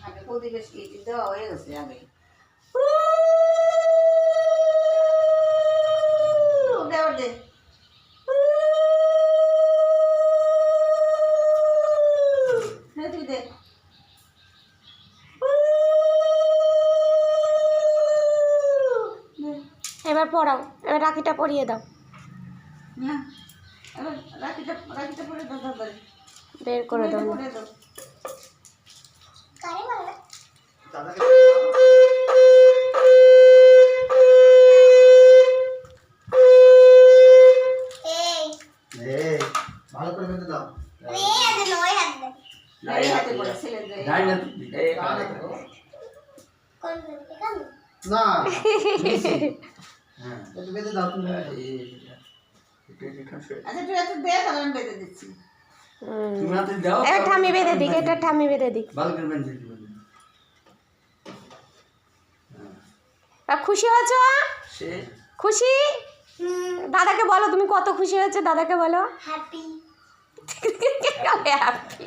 আগে প্রতিবেশী দেওয়া হয়ে গেছে আগে দেওয়ার দে তুই দে এবার পড়াও, এবার রাখিটা পরিয়ে দাও। না এবার রাখিটা পরে দাও তাড়াতাড়ি বের করে দাও। পরে দাও ভালো করে বেঁধে দাও। এই হাতে পড়ে ছেলে দে না একটু বেঁধে দাও তুমি। আচ্ছা তুই এত দে তাহলে আমি বেঁধে দিচ্ছি এবার ঠামি বেঁধে দিক, এটা ঠামি বেঁধে দিক। খুশি হয়েছ? খুশি? দাদাকে বলো তুমি কত খুশি হয়েছে, দাদাকে বলো। Happy happy